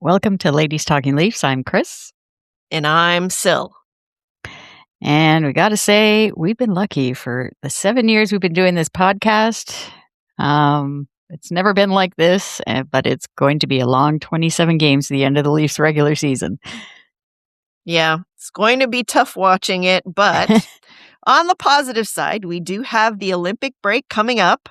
Welcome to Ladies Talkin Leafs. I'm Chris. And I'm Sil. And we got to say, we've been lucky for the 7 years we've been doing this podcast. It's never been like this, but it's going to be a long 27 games at the end of the Leafs regular season. Yeah, it's going to be tough watching it, but on the positive side, we do have the Olympic break coming up.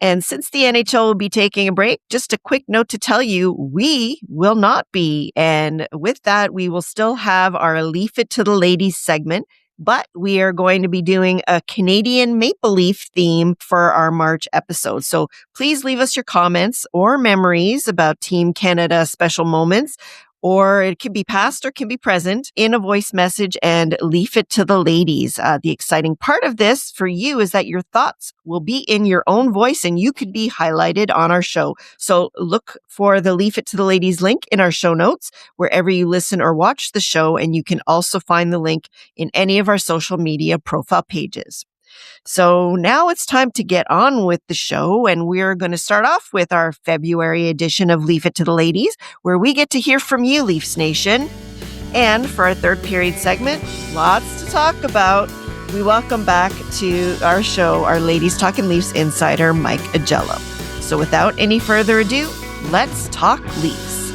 And since the NHL will be taking a break, just a quick note to tell you, we will not be. And with that, we will still have our Leaf It to the Ladies segment, but we are going to be doing a Canadian Maple Leaf theme for our March episode. So please leave us your comments or memories about Team Canada special moments, or it can be past or can be present, in a voice message and leaf it to the ladies. The exciting part of this for you is that your thoughts will be in your own voice and you could be highlighted on our show. So look for the Leaf It to the Ladies link in our show notes, wherever you listen or watch the show. And you can also find the link in any of our social media profile pages. So now it's time to get on with the show, and we're going to start off with our February edition of Leaf It to the Ladies, where we get to hear from you, Leafs Nation. And for our third period segment, lots to talk about. We welcome back to our show our Ladies Talkin Leafs insider, Mike Augello. So without any further ado, let's talk Leafs.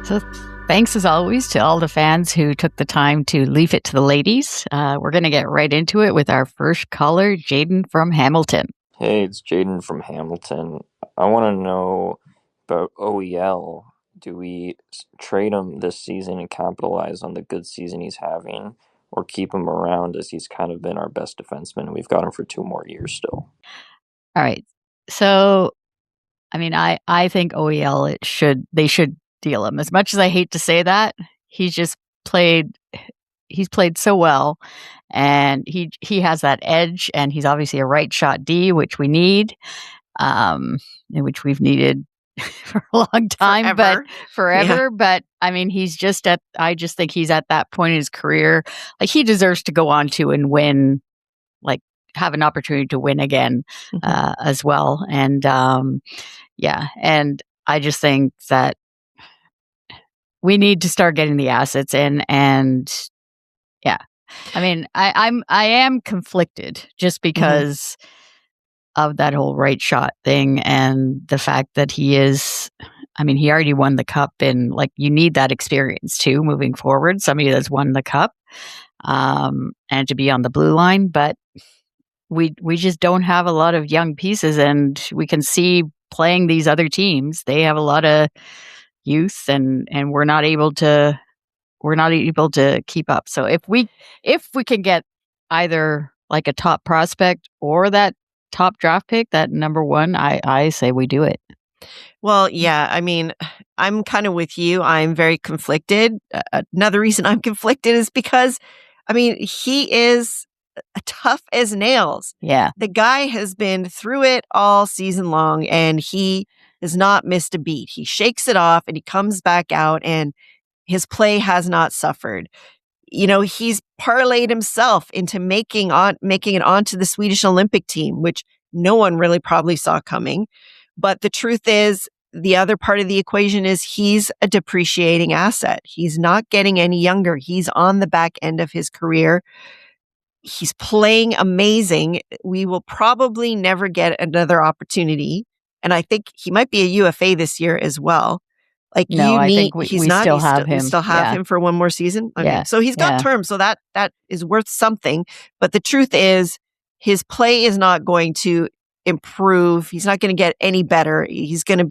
So thanks, as always, to all the fans who took the time to leaf it to the ladies. We're going to get right into it with our first caller, Jaden from Hamilton. Hey, it's Jaden from Hamilton. I want to know about OEL. Do we trade him this season and capitalize on the good season he's having, or keep him around as he's kind of been our best defenseman, and we've got him for 2 more years still? All right. So, I mean, I think OEL, they should deal him. As much as I hate to say that, he's played so well, and he has that edge, and he's obviously a right shot D, which we need, which we've needed for a long time, forever. But I mean, I just think he's at that point in his career, like, he deserves to go on to and win, like, have an opportunity to win again, as well. And and I just think that we need to start getting the assets in, and I mean, I am conflicted just because of that whole right shot thing, and the fact that he already won the cup, and, like, you need that experience too moving forward. Somebody that's won the cup, and to be on the blue line, but we just don't have a lot of young pieces, and we can see playing these other teams, they have a lot of youth, and we're not able to keep up. So if we can get either, like, a top prospect or that top draft pick, that number one, I say we do it. Well, yeah, I mean, I'm kind of with you. I'm very conflicted. Another reason I'm conflicted is because, I mean, he is tough as nails. Yeah. The guy has been through it all season long, and he has not missed a beat. He shakes it off and he comes back out, and his play has not suffered. You know, he's parlayed himself into making it onto the Swedish Olympic team, which no one really probably saw coming. But the truth is, the other part of the equation is he's a depreciating asset. He's not getting any younger. He's on the back end of his career. He's playing amazing. We will probably never get another opportunity. And I think he might be a UFA this year as well. Like, no, I think we still have him. We still have him for one more season. Okay. Yeah. So he's got terms. So that is worth something. But the truth is, his play is not going to improve. He's not going to get any better. This could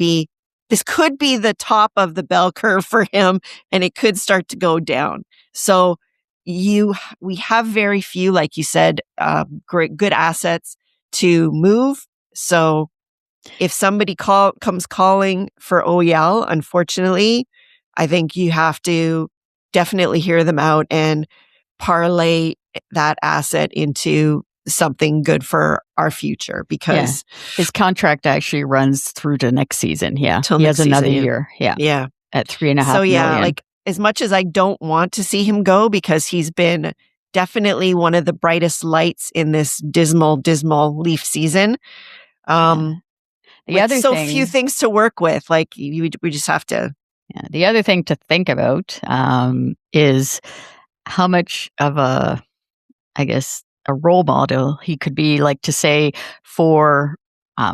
be the top of the bell curve for him, and it could start to go down. So we have very few, like you said, good assets to move. So if somebody comes calling for OEL, unfortunately, I think you have to definitely hear them out and parlay that asset into something good for our future, because his contract actually runs through to next season. Yeah. Till he next has another season, year. Yeah. Yeah. At $3.5 million. million. Like, as much as I don't want to see him go, because he's been definitely one of the brightest lights in this dismal Leaf season. with so few things to work with. Like we just have to. Yeah, the other thing to think about is how much of a role model he could be, like to say for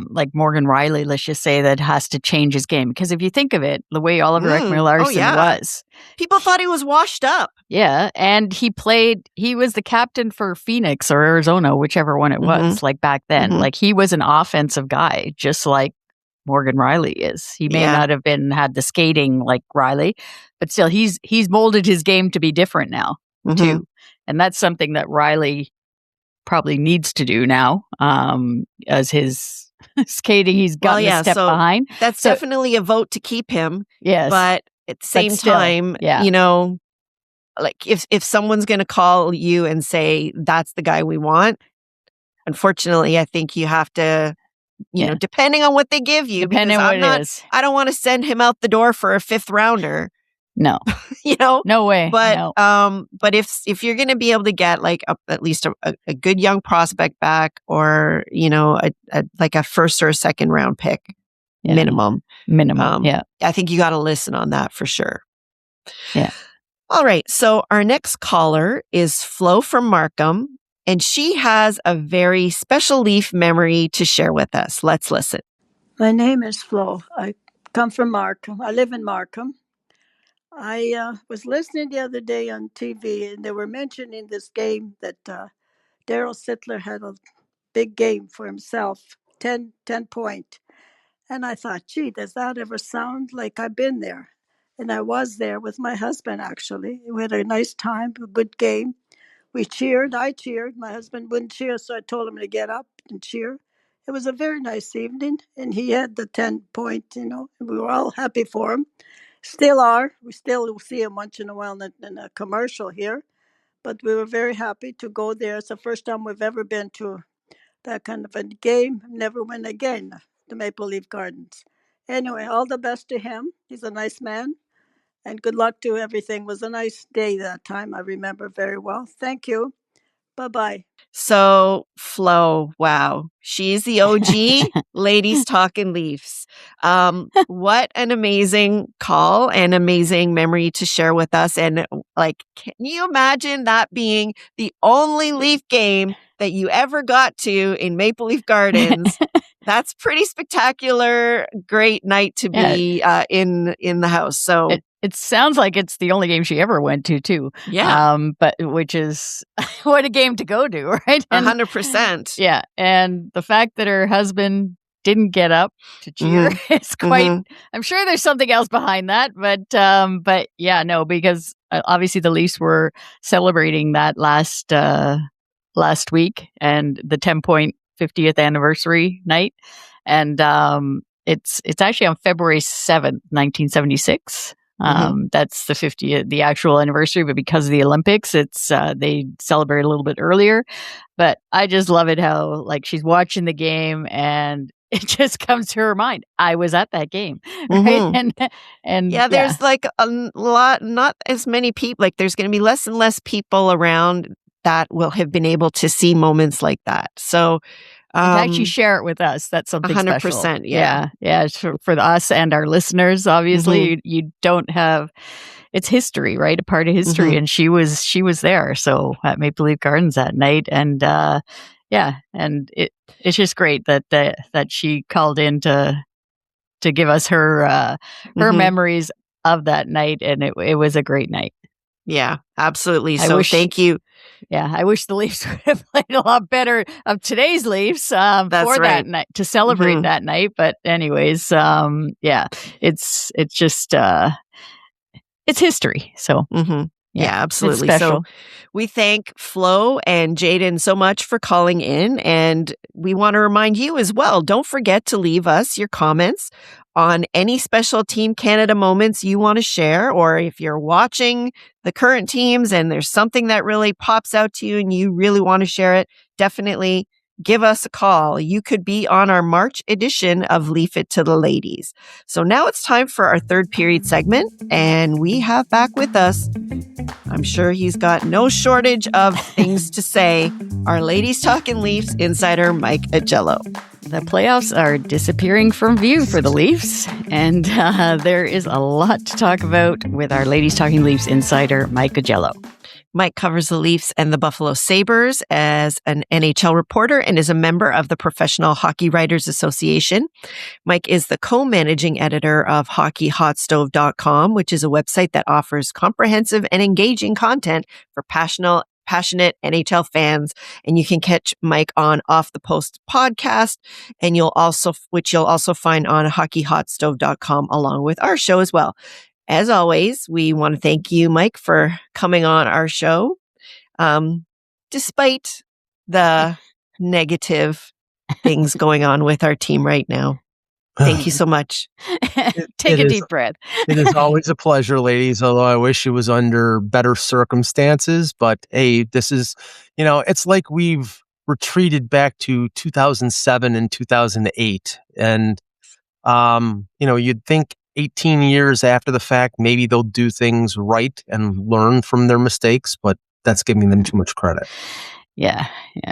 like Morgan Riley, let's just say, that has to change his game. Because if you think of it, the way Oliver Ekman-Larsson was. People thought he was washed up. Yeah, and he was the captain for Phoenix or Arizona, whichever one it was, like back then. Like he was an offensive guy, just like Morgan Riley is. He may not have had the skating like Riley, but still he's molded his game to be different now too. And that's something that Riley probably needs to do now, as his skating, he's gotten a step behind. That's definitely a vote to keep him. Yes. But at the same time, you know, like if someone's going to call you and say, that's the guy we want, unfortunately, I think you have to, you know, depending on what they give you, depending on what it is. I don't want to send him out the door for a 5th rounder. No, you know, no way. But but if you're going to be able to get like at least a good young prospect back, or you know, like a 1st or a 2nd round pick, minimum, I think you got to listen on that for sure. Yeah. All right. So our next caller is Flo from Markham, and she has a very special Leaf memory to share with us. Let's listen. My name is Flo. I come from Markham. I live in Markham. I was listening the other day on TV, and they were mentioning this game that Daryl Sittler had a big game for himself, 10 point. And I thought, gee, does that ever sound like I've been there? And I was there with my husband, actually. We had a nice time, a good game. We cheered. I cheered. My husband wouldn't cheer, so I told him to get up and cheer. It was a very nice evening, and he had the 10 point, you know, and we were all happy for him. Still are. We still see him once in a while in a commercial here. But we were very happy to go there. It's the first time we've ever been to that kind of a game. Never win again, the Maple Leaf Gardens. Anyway, all the best to him. He's a nice man. And good luck to everything. It was a nice day that time. I remember very well. Thank you. Bye-bye. So Flo, wow. She's the OG Ladies Talkin Leafs. What an amazing call and amazing memory to share with us. And like, can you imagine that being the only Leaf game that you ever got to in Maple Leaf Gardens? That's pretty spectacular. Great night to be in the house. So it sounds like it's the only game she ever went to too. Yeah. But which is what a game to go to, right? 100%. Yeah. And the fact that her husband didn't get up to cheer is quite, I'm sure there's something else behind that. But yeah, no, because obviously the Leafs were celebrating that last week, and the 10 point 50th anniversary night. And it's actually on February 7th, 1976. That's the 50th, the actual anniversary, but because of the Olympics, it's they celebrate a little bit earlier. But I just love it how like she's watching the game and it just comes to her mind. I was at that game, right? And yeah, there's like a lot, not as many people. Like there's going to be less and less people around that will have been able to see moments like that. So to actually share it with us, that's something 100%, special. Yeah. For us and our listeners, obviously, you don't have. It's history, right? A part of history, and she was there. So at Maple Leaf Gardens that night, and and it's just great that she called in to give us her memories of that night, and it was a great night. Yeah, absolutely. So thank you. Yeah, I wish the Leafs would have played a lot better of today's Leafs that night to celebrate that night. But anyways, it's just it's history. So yeah, absolutely. So we thank Flo and Jaden so much for calling in, and we want to remind you as well. Don't forget to leave us your comments on any special Team Canada moments you want to share, or if you're watching the current teams and there's something that really pops out to you and you really want to share it, definitely give us a call. You could be on our March edition of Leaf It to the Ladies. So now it's time for our third period segment, and we have back with us, I'm sure he's got no shortage of things to say, our Ladies Talkin Leafs insider, Mike Augello. The playoffs are disappearing from view for the Leafs, and there is a lot to talk about with our Ladies Talking Leafs insider, Mike Augello. Mike covers the Leafs and the Buffalo Sabres as an NHL reporter and is a member of the Professional Hockey Writers Association. Mike is the co-managing editor of hockeyhotstove.com, which is a website that offers comprehensive and engaging content for passionate NHL fans. And you can catch Mike on Off the Post podcast, and which you'll also find on hockeyhotstove.com along with our show as well. As always, we want to thank you, Mike, for coming on our show. Despite the negative things going on with our team right now. Thank you so much. Take a deep breath. It is always a pleasure, ladies, although I wish it was under better circumstances. But hey, this is, it's like we've retreated back to 2007 and 2008. And, you'd think 18 years after the fact, maybe they'll do things right and learn from their mistakes, but that's giving them too much credit. Yeah,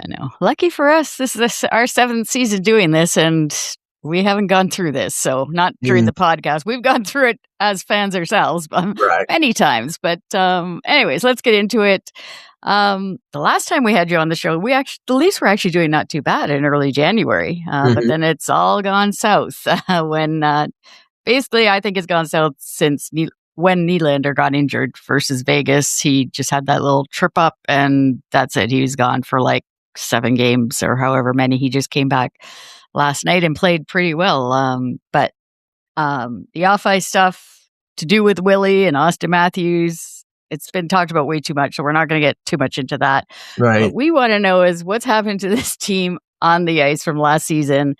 no. Lucky for us, this is our 7th season doing this, and we haven't gone through this. So not during the podcast. We've gone through it as fans ourselves many times. But anyways, let's get into it. The last time we had you on the show, the Leafs were actually doing not too bad in early January. But then it's all gone south when basically I think it's gone south since when Nylander got injured versus Vegas. He just had that little trip up and that's it. He was gone for like 7 games or however many. He just came back last night and played pretty well. But the off-ice stuff to do with Willie and Austin Matthews, it's been talked about way too much, so we're not going to get too much into that. Right. What we want to know is what's happened to this team on the ice from last season.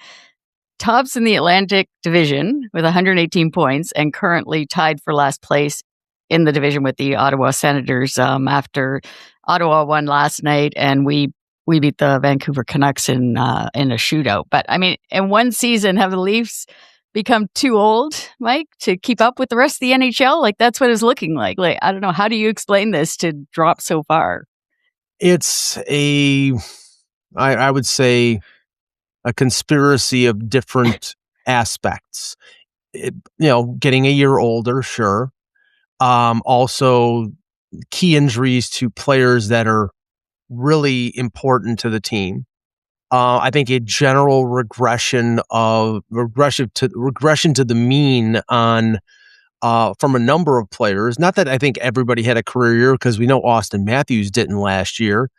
Tops in the Atlantic Division with 118 points and currently tied for last place in the division with the Ottawa Senators after Ottawa won last night and we beat the Vancouver Canucks in a shootout. But I mean, in one season, have the Leafs become too old, Mike, to keep up with the rest of the NHL? Like, that's what it's looking like. Like, I don't know. How do you explain this to drop so far? It's I would say, a conspiracy of different aspects. Getting a year older, sure. Also, key injuries to players that are really important to the team. I think a general regression to the mean on from a number of players. Not that I think everybody had a career year, because we know Austin Matthews didn't last year,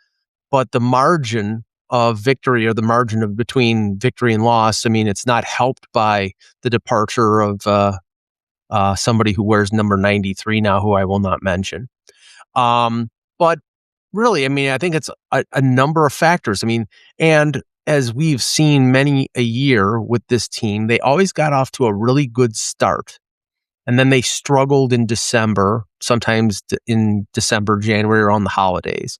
but the margin of victory, or the margin of between victory and loss, I mean, it's not helped by the departure of somebody who wears number 93 now, who I will not mention. But really, I mean, I think it's a number of factors. I mean, and as we've seen many a year with this team, they always got off to a really good start. And then they struggled in December, sometimes in December, January, around the holidays.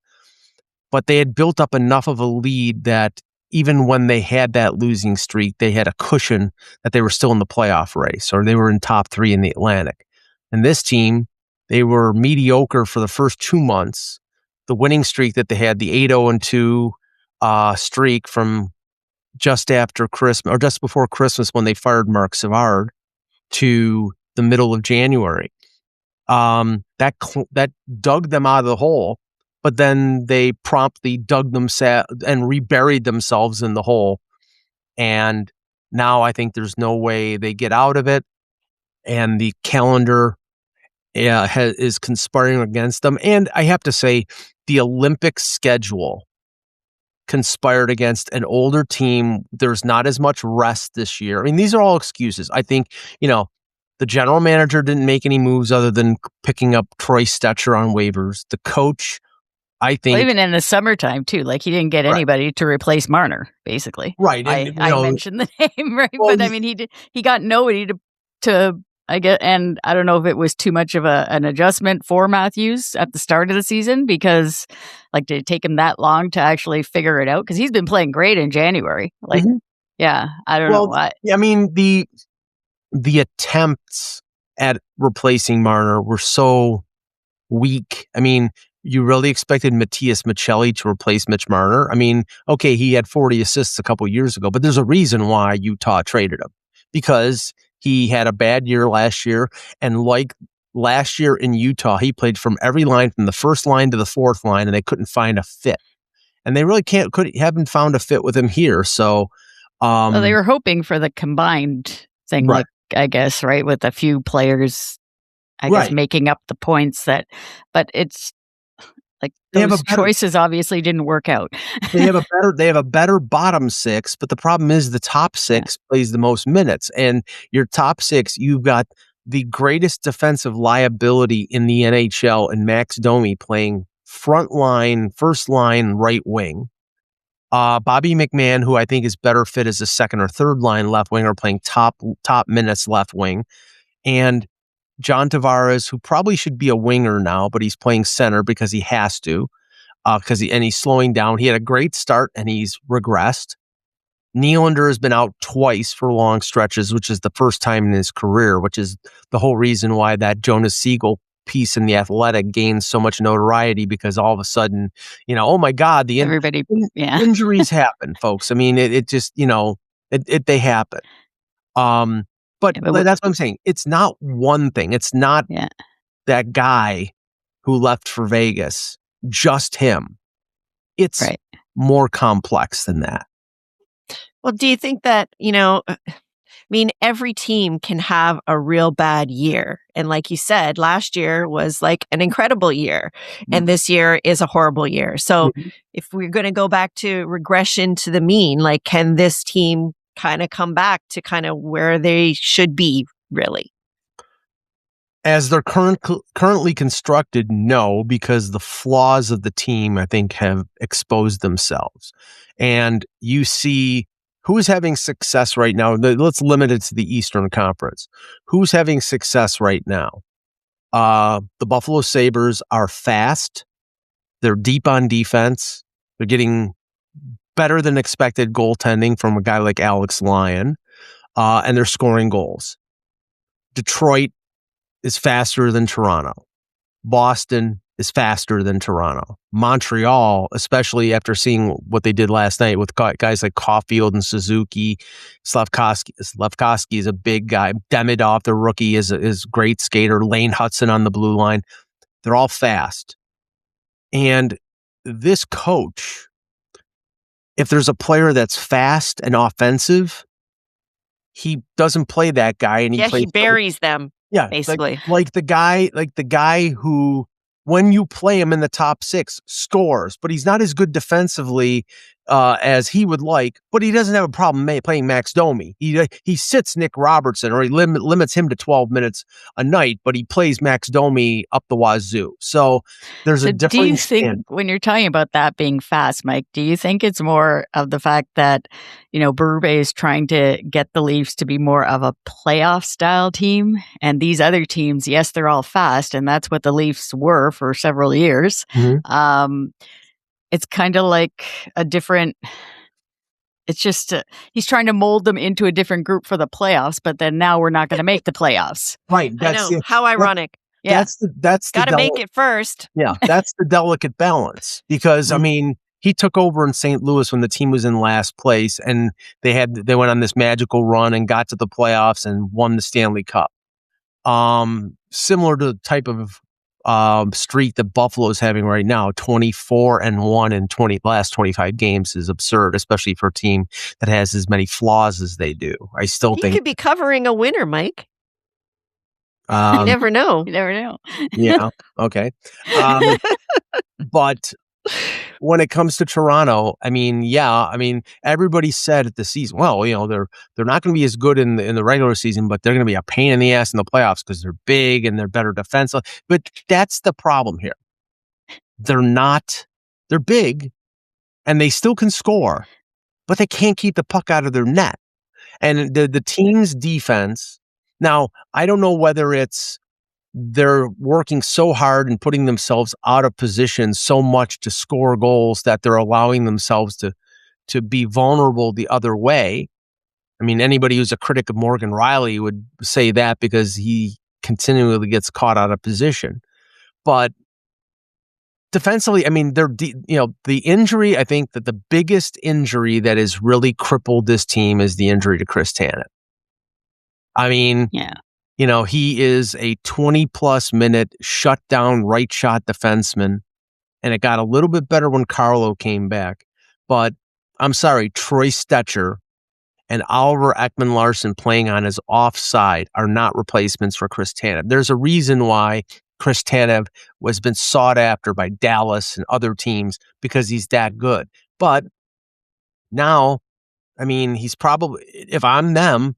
But they had built up enough of a lead that even when they had that losing streak, they had a cushion that they were still in the playoff race, or they were in top 3 in the Atlantic. And this team, they were mediocre for the first 2 months. The winning streak that they had, the 8-0-2 streak from just after Christmas, or just before Christmas when they fired Mark Savard, to the middle of January. That dug them out of the hole. But then they promptly dug themselves and reburied themselves in the hole. And now I think there's no way they get out of it. And the calendar is conspiring against them. And I have to say, the Olympic schedule conspired against an older team. There's not as much rest this year. I mean, these are all excuses. I think, the general manager didn't make any moves other than picking up Troy Stetcher on waivers. The coach, I think, even in the summertime too, like he didn't get anybody to replace Marner, basically. Right. And, I mentioned the name, right? Well, but I mean, he got nobody to I get, and I don't know if it was too much of an adjustment for Matthews at the start of the season, because like, did it take him that long to actually figure it out? Because he's been playing great in January. Like, yeah, I don't know why. I mean, the attempts at replacing Marner were so weak. I mean, You really expected Matias Michelli to replace Mitch Marner? I mean, okay, he had 40 assists a couple years ago, but there's a reason why Utah traded him, because he had a bad year last year. And like last year in Utah, he played from every line, from the first line to the fourth line, and they couldn't find a fit. And they really haven't found a fit with him here. So, well, they were hoping for the combined thing, Right. like, I guess, right, with a few players, I guess, Right. making up the points but it's like They have those choices obviously didn't work out. They have a better bottom six, but the problem is the top six plays the most minutes. And your top six, you've got the greatest defensive liability in the NHL in Max Domi playing front line, first line, right wing. Bobby McMahon, who I think is better fit as a second or third line left winger, playing top minutes left wing. And John Tavares, who probably should be a winger now, but he's playing center because he has to. Because he's slowing down. He had a great start and he's regressed. Nylander has been out twice for long stretches, which is the first time in his career, which is the whole reason why that Jonas Siegel piece in The Athletic gained so much notoriety, because all of a sudden, oh my God, injuries happen, folks. I mean, it just, they happen. But that's what I'm saying. It's not one thing. It's not that guy who left for Vegas, just him. It's more complex than that. Well, do you think that, every team can have a real bad year. And like you said, last year was like an incredible year. And this year is a horrible year. So if we're going to go back to regression to the mean, like, can this team kind of come back to kind of where they should be, really? As they're currently constructed, no, because the flaws of the team, I think, have exposed themselves. And you see who's having success right now. Let's limit it to the Eastern Conference. Who's having success right now? The Buffalo Sabres are fast. They're deep on defense. They're getting better than expected goaltending from a guy like Alex Lyon. And they're scoring goals. Detroit is faster than Toronto. Boston is faster than Toronto. Montreal, especially after seeing what they did last night with guys like Caulfield and Suzuki. Slafkovsky is a big guy. Demidov, the rookie, is a great skater. Lane Hudson on the blue line. They're all fast. And this coach, if there's a player that's fast and offensive, he doesn't play that guy, and he buries them. Yeah, basically, like the guy who, when you play him in the top six, scores, but he's not as good defensively as he would like. But he doesn't have a problem playing Max Domi. He sits Nick Robertson, or he limits him to 12 minutes a night, but he plays Max Domi up the wazoo. So there's a difference. Do you think, when you're talking about that being fast, Mike, do you think it's more of the fact that, Berube is trying to get the Leafs to be more of a playoff style team, and these other teams, yes, they're all fast, and that's what the Leafs were for several years. It's kind of like a different. It's just he's trying to mold them into a different group for the playoffs, but then now we're not going to make the playoffs. Right. I know. How ironic. That's got to make it first. Yeah, that's the delicate balance, because I mean, he took over in St. Louis when the team was in last place, and they went on this magical run and got to the playoffs and won the Stanley Cup. Similar to the type of streak that Buffalo is having right now, 24-1 in last 25 games is absurd, especially for a team that has as many flaws as they do. I still think you could be covering a winner, Mike. You never know. You never know. Yeah. Okay. But when it comes to Toronto, I mean, everybody said at the season, well, they're not going to be as good in the regular season, but they're going to be a pain in the ass in the playoffs because they're big and they're better defensive. But that's the problem here. They're big and they still can score, but they can't keep the puck out of their net. And the team's defense, now, I don't know whether it's they're working so hard and putting themselves out of position so much to score goals that they're allowing themselves to be vulnerable the other way. I mean, anybody who's a critic of Morgan Riley would say that, because he continually gets caught out of position. But defensively, I mean, the injury, I think that the biggest injury that has really crippled this team is the injury to Chris Tanev. I mean, he is a 20-plus minute shutdown right shot defenseman, and it got a little bit better when Carlo came back. But I'm sorry, Troy Stetcher and Oliver Ekman-Larsson playing on his offside are not replacements for Chris Tanev. There's a reason why Chris Tanev has been sought after by Dallas and other teams because he's that good. But now, I mean, he's probably, if I'm them,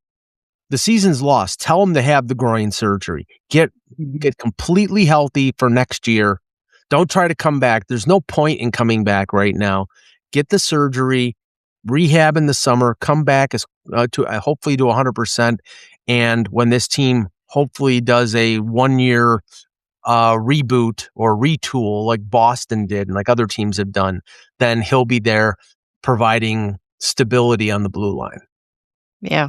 the season's lost. Tell him to have the groin surgery. Get completely healthy for next year. Don't try to come back. There's no point in coming back right now. Get the surgery, rehab in the summer, come back hopefully to 100%. And when this team hopefully does a 1-year reboot or retool like Boston did and like other teams have done, then he'll be there providing stability on the blue line. Yeah.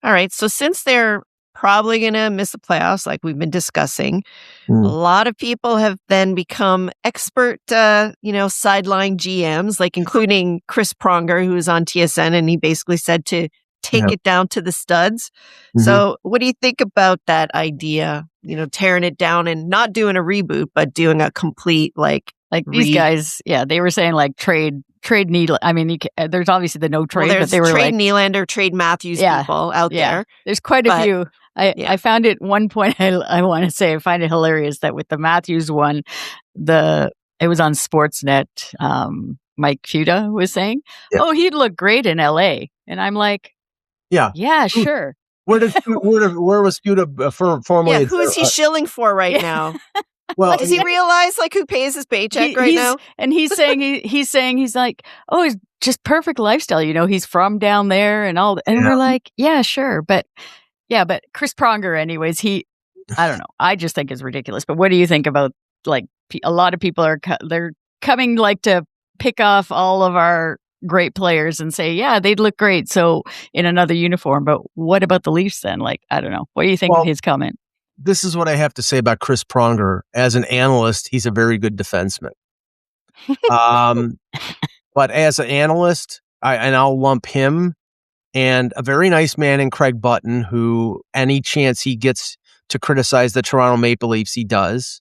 All right. So since they're probably going to miss the playoffs, like we've been discussing, a lot of people have then become expert, sideline GMs, like including Chris Pronger, who was on TSN, and he basically said to take it down to the studs. So what do you think about that idea, tearing it down and not doing a reboot, but doing a complete like these guys, they were saying like trade Nylander. I mean, there's obviously the no trade, but they were trade Nylander, trade Matthews people out there. There's quite a few. I found it one point. I want to say I find it hilarious that with the Matthews one, it was on Sportsnet. Mike Fuda was saying, "Oh, he'd look great in LA," and I'm like, "Yeah, sure." Where was Fuda formerly? Yeah, who is he shilling for right now? Well, does he realize like who pays his paycheck right now? And he's saying he's like, oh, he's just perfect lifestyle. He's from down there and all. And we're like, yeah, sure, but Chris Pronger, anyways, I don't know. I just think it's ridiculous. But what do you think about like a lot of people they're coming like to pick off all of our great players and say, yeah, they'd look great. So in another uniform, but what about the Leafs then? Like, I don't know. What do you think of his comment? This is what I have to say about Chris Pronger. As an analyst, he's a very good defenseman. But as an analyst, I'll lump him and a very nice man in Craig Button, who any chance he gets to criticize the Toronto Maple Leafs, he does,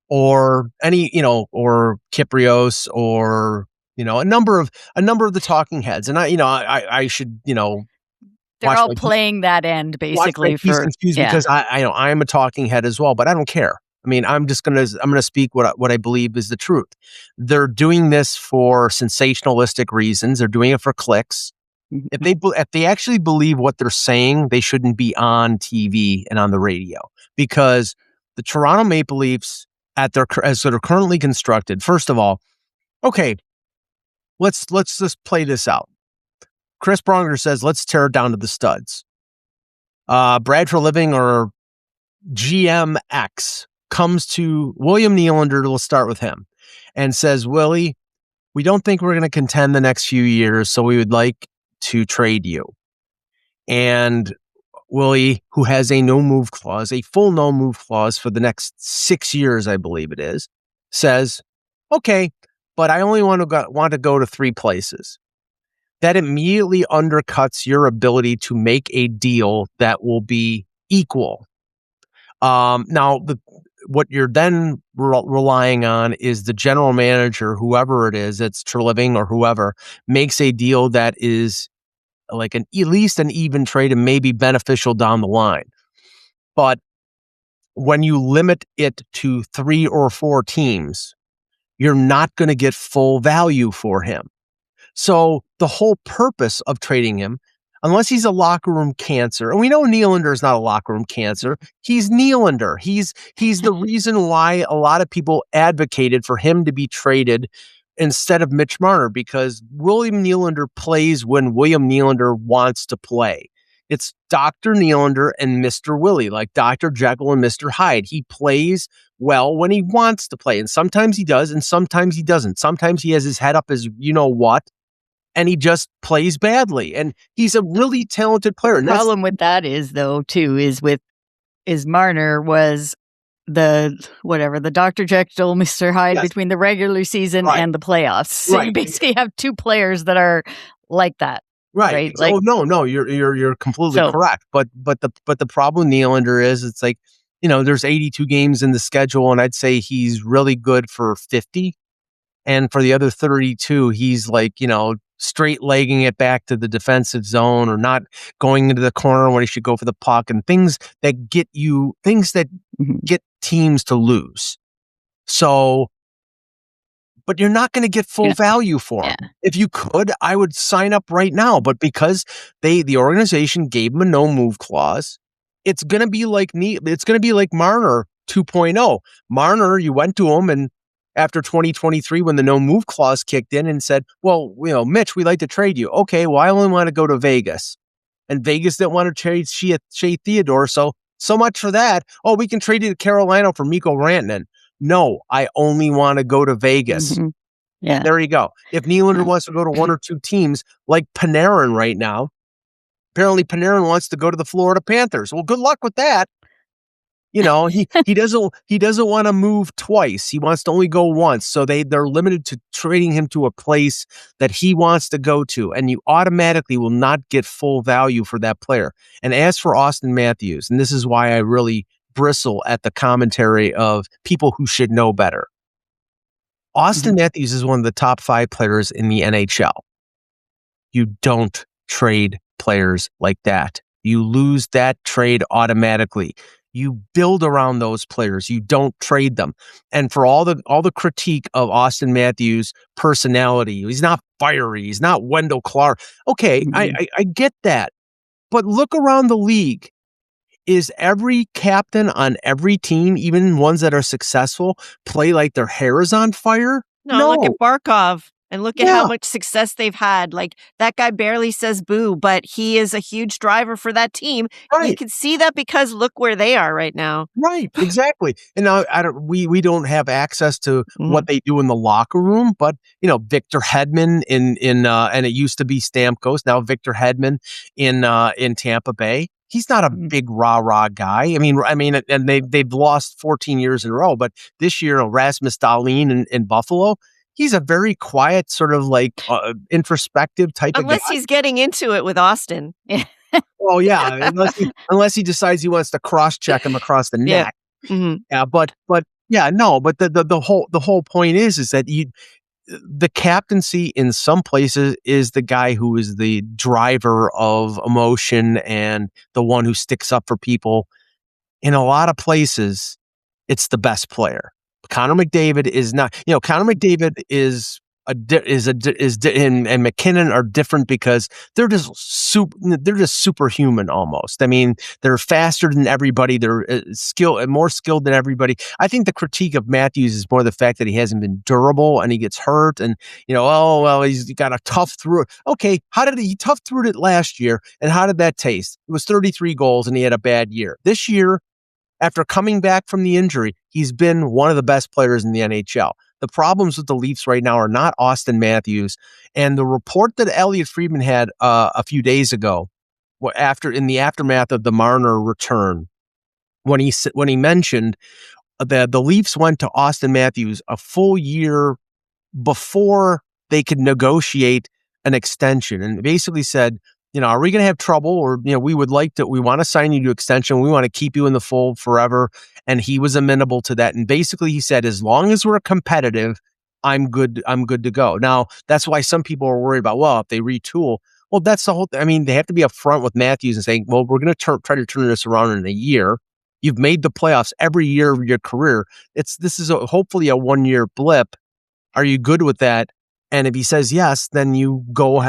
or or Kyprios, or a number of the talking heads. And I should they're all playing that end basically for confused because I'm a talking head as well, but I don't care. I mean, I'm gonna speak what I believe is the truth. They're doing this for sensationalistic reasons. They're doing it for clicks. If they actually believe what they're saying, they shouldn't be on TV and on the radio, because the Toronto Maple Leafs as they're currently constructed. First of all, okay, let's just play this out. Chris Pronger says, let's tear it down to the studs. Brad Treliving or GMX comes to William Nylander, let's start with him, and says, Willie, we don't think we're going to contend the next few years, so we would like to trade you. And Willie, who has a no-move clause, a full no-move clause for the next 6 years, I believe it is, says, okay, but I only want to go to 3 places. That immediately undercuts your ability to make a deal that will be equal. Now, what you're then relying on is the general manager, whoever it is, it's Treliving or whoever, makes a deal that is like at least an even trade and maybe beneficial down the line. But when you limit it to 3 or 4 teams, you're not going to get full value for him. So the whole purpose of trading him, unless he's a locker room cancer, and we know Nylander is not a locker room cancer, he's Nylander. He's the reason why a lot of people advocated for him to be traded instead of Mitch Marner, because William Nylander plays when William Nylander wants to play. It's Dr. Nylander and Mr. Willie, like Dr. Jekyll and Mr. Hyde. He plays well when he wants to play, and sometimes he does, and sometimes he doesn't. Sometimes he has his head up as you-know-what, and he just plays badly. And he's a really talented player. The problem with that is, though, too, is Marner was the Dr. Jekyll, Mr. Hyde between the regular season and the playoffs. So you basically have two players that are like that. Right. Like, no, you're completely correct. But the problem with Nylander is it's like, there's 82 games in the schedule, and I'd say he's really good for 50. And for the other 32, he's like, straight legging it back to the defensive zone or not going into the corner when he should go for the puck, and things that get get teams to lose. So, but you're not going to get full value for him. If you could, I would sign up right now. But because the organization gave him a no move clause, it's going to be like Marner 2.0. Marner, you went to him and after 2023, when the no move clause kicked in and said, well, Mitch, we'd like to trade you. Okay, well, I only want to go to Vegas. And Vegas didn't want to trade Shea Theodore. So much for that. Oh, we can trade you to Carolina for Mikko Rantanen. No, I only want to go to Vegas. Mm-hmm. Yeah. There you go. If Nylander wants to go to one or two teams like Panarin right now, apparently Panarin wants to go to the Florida Panthers. Well, good luck with that. He doesn't want to move twice. He wants to only go once. So they're limited to trading him to a place that he wants to go to, and you automatically will not get full value for that player. And as for Austin Matthews, and this is why I really bristle at the commentary of people who should know better. Austin Matthews is one of the top 5 players in the NHL. You don't trade players like that. You lose that trade automatically. You build around those players. You don't trade them. And for all the critique of Austin Matthews' personality, he's not fiery. He's not Wendell Clark. Okay, I get that. But look around the league. Is every captain on every team, even ones that are successful, play like their hair is on fire? No. Look at Barkov. And look at how much success they've had. Like, that guy barely says boo, but he is a huge driver for that team. Right. You can see that because look where they are right now. Right, exactly. And now we don't have access to what they do in the locker room, but Victor Hedman in and it used to be Stamkos, now Victor Hedman in Tampa Bay. He's not a big rah-rah guy. I mean, and they've lost 14 years in a row, but this year Rasmus Dahlin in Buffalo. He's a very quiet, sort of like introspective type of guy. Unless he's getting into it with Austin. Well, yeah, unless he decides he wants to cross-check him across the neck. Yeah, but the whole point is that the captaincy in some places is the guy who is the driver of emotion and the one who sticks up for people. In a lot of places, it's the best player. Connor McDavid is not. Connor McDavid and McKinnon are different because they're just superhuman almost. I mean, they're faster than everybody. They're more skilled than everybody. I think the critique of Matthews is more the fact that he hasn't been durable and he gets hurt, and he's got to tough through it. Okay, how did he tough through it last year, and how did that taste? It was 33 goals, and he had a bad year. This year, after coming back from the injury, he's been one of the best players in the NHL. The problems with the Leafs right now are not Austin Matthews. And the report that Elliot Friedman had a few days ago, in the aftermath of the Marner return, when he mentioned that the Leafs went to Austin Matthews a full year before they could negotiate an extension, and basically said, are we going to have trouble? Or, we want to sign you to extension. We want to keep you in the fold forever. And he was amenable to that. And basically he said, as long as we're competitive, I'm good to go. Now, that's why some people are worried about, well, if they retool, well, that's the whole, they have to be upfront with Matthews and saying, well, we're going to try to turn this around in a year. You've made the playoffs every year of your career. This is hopefully a 1-year blip. Are you good with that? And if he says yes, then you go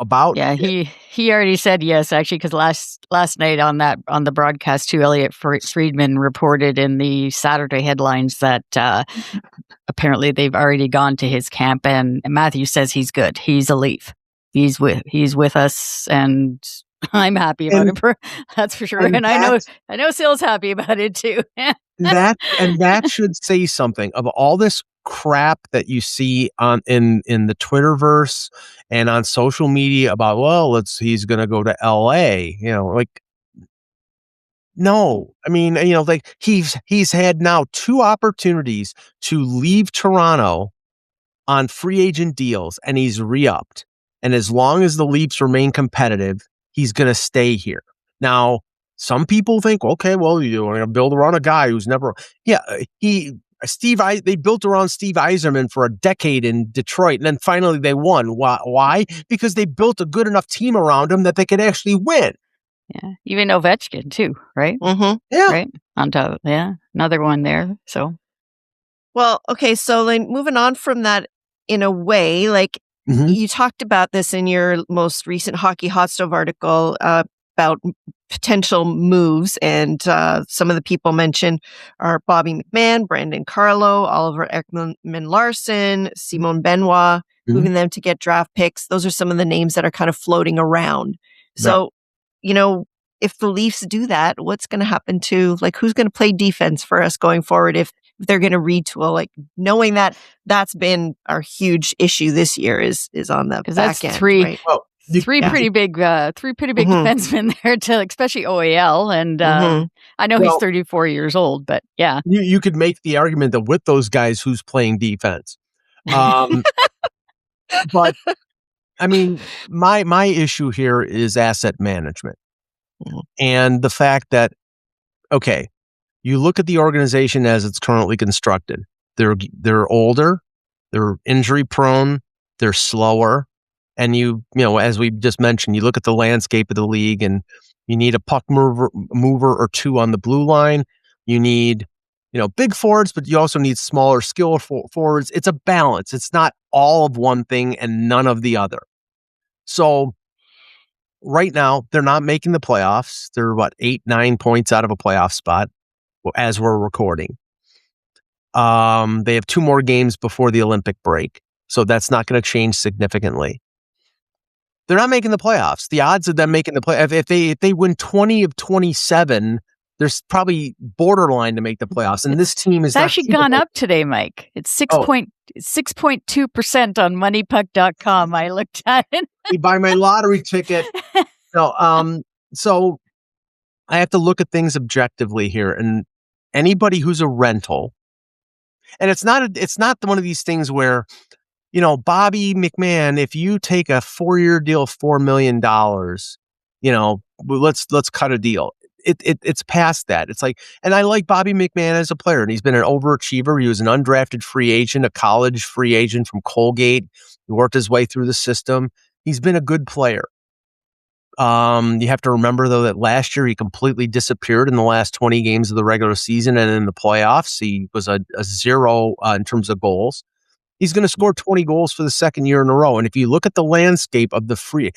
about. Yeah, he already said yes, actually, because last night on the broadcast too, Elliot Friedman reported in the Saturday headlines that apparently they've already gone to his camp, and Matthew says he's good. He's a Leaf. He's with us, and I'm happy about it. That's for sure. And I know Sill's happy about it too. that should say something of all this crap that you see in the Twitterverse and on social media about, well, he's going to go to LA, No, I mean, like he's had now 2 opportunities to leave Toronto on free agent deals, and he's re-upped. And as long as the Leafs remain competitive, he's going to stay here. Now, some people think, okay, well, you're going to build around a guy who's never. Yeah, they built around Steve Yzerman for a decade in Detroit, and then finally they won. Why? Because they built a good enough team around him that they could actually win. Yeah, even Ovechkin too, right? Mm-hmm. Yeah. Right on top. Yeah, another one there. So, well, okay. So, like, moving on from that, in a way, like you talked about this in your most recent Hockey Hot Stove article about potential moves, and some of the people mentioned are Bobby McMahon, Brandon Carlo, Oliver Ekman-Larsson, Simon Benoit, moving them to get draft picks. Those are some of the names that are kind of floating around. So, if the Leafs do that, what's going to happen to, like, who's going to play defense for us going forward if they're going to retool, like, knowing that that's been our huge issue this year is on the back end, right? Well, three pretty big defensemen there, to especially OEL, and I know he's 34 years old, but yeah, you could make the argument that with those guys, who's playing defense, but I mean, my issue here is asset management, and the fact that, okay, you look at the organization as it's currently constructed. They're older, they're injury prone, they're slower, and as we just mentioned, you look at the landscape of the league, and you need a puck mover or two on the blue line. You need, big forwards, but you also need smaller skill forwards. It's a balance. It's not all of one thing and none of the other. So right now, they're not making the playoffs. They're 8-9 points out of a playoff spot as we're recording. They have 2 more games before the Olympic break, so that's not going to change significantly. They're not making the playoffs. The odds of them making the playoffs, if they win 20 of 27, there's probably borderline to make the playoffs. And this team is actually gone up today, Mike. It's 6.2% on moneypuck.com. I looked at it. You buy my lottery ticket. No, so I have to look at things objectively here, and anybody who's a rental, and it's not one of these things where, Bobby McMahon, if you take a 4-year deal of $4 million, let's cut a deal. It's past that. It's like, and I like Bobby McMahon as a player, and he's been an overachiever. He was an undrafted free agent, a college free agent from Colgate. He worked his way through the system. He's been a good player. You have to remember, though, that last year he completely disappeared in the last 20 games of the regular season, and in the playoffs, he was a 0 in terms of goals. He's going to score 20 goals for the second year in a row. And if you look at the landscape of the free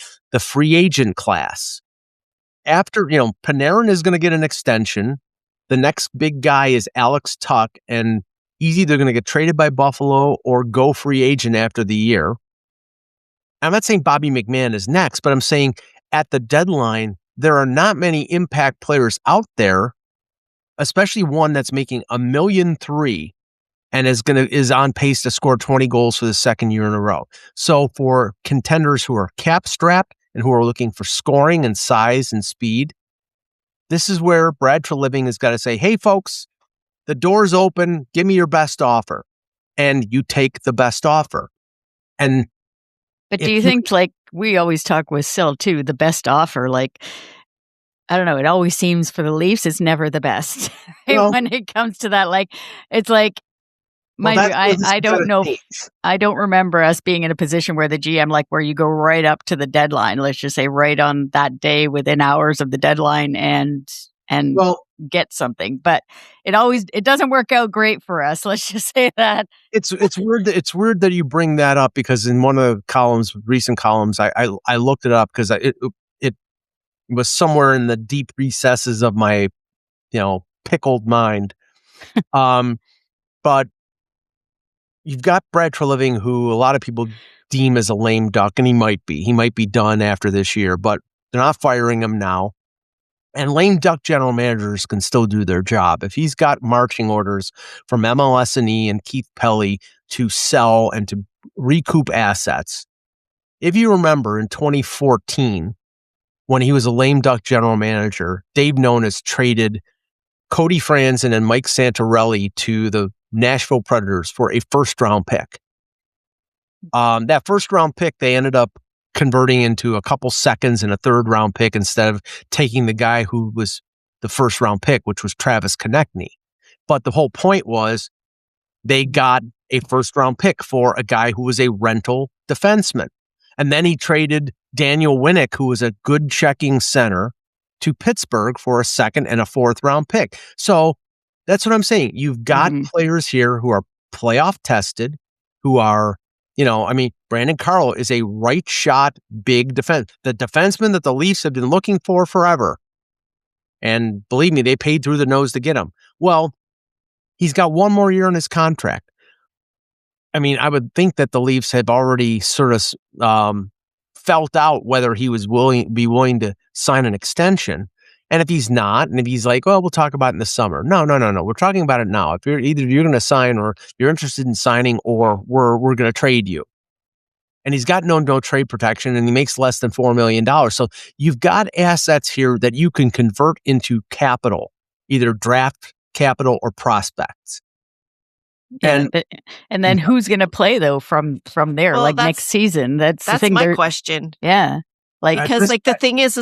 agent class, after, Panarin is going to get an extension. The next big guy is Alex Tuch, and he's either going to get traded by Buffalo or go free agent after the year. I'm not saying Bobby McMahon is next, but I'm saying at the deadline, there are not many impact players out there, especially one that's making $1.3 million and is on pace to score 20 goals for the second year in a row. So for contenders who are cap strapped and who are looking for scoring and size and speed, this is where Brad Treliving has got to say, hey, folks, the door's open. Give me your best offer. And you take the best offer. But do you think, like we always talk with Sil too, the best offer, like, I don't know, it always seems for the Leafs, it's never the best, right? When it comes to that, like, it's like, I don't know. I don't remember us being in a position where the GM, like, where you go right up to the deadline, let's just say right on that day within hours of the deadline and get something. But it doesn't work out great for us. Let's just say that. It's weird. It's weird that you bring that up, because in one of the recent columns, I looked it up because it was somewhere in the deep recesses of my, pickled mind. But you've got Brad Treliving, who a lot of people deem as a lame duck, and he might be. He might be done after this year, but they're not firing him now. And lame duck general managers can still do their job. If he's got marching orders from MLS&E and Keith Pelly to sell and to recoup assets. If you remember, in 2014, when he was a lame duck general manager, Dave Nonis traded Cody Franzen and Mike Santorelli to the Nashville Predators for a first-round pick. That first-round pick, they ended up converting into a couple seconds and a third-round pick instead of taking the guy who was the first-round pick, which was Travis Konechny. But the whole point was they got a first-round pick for a guy who was a rental defenseman. And then he traded Daniel Winnick, who was a good checking center, to Pittsburgh for a second and a fourth-round pick. So that's what I'm saying. You've got players here who are playoff tested, who are, Brandon Carlo is a right shot, big defense. The defenseman that the Leafs have been looking for forever. And believe me, they paid through the nose to get him. Well, he's got one more year on his contract. I mean, I would think that the Leafs have already sort of felt out whether he was willing to sign an extension. And if he's not, and if he's like, well, we'll talk about it in the summer. No. We're talking about it now. If you're going to sign, or you're interested in signing, or we're going to trade you. And he's got no trade protection, and he makes less than $4 million. So you've got assets here that you can convert into capital, either draft capital or prospects. And then who's going to play though from there, well, next season? That's the thing. My question. Yeah. Because the thing is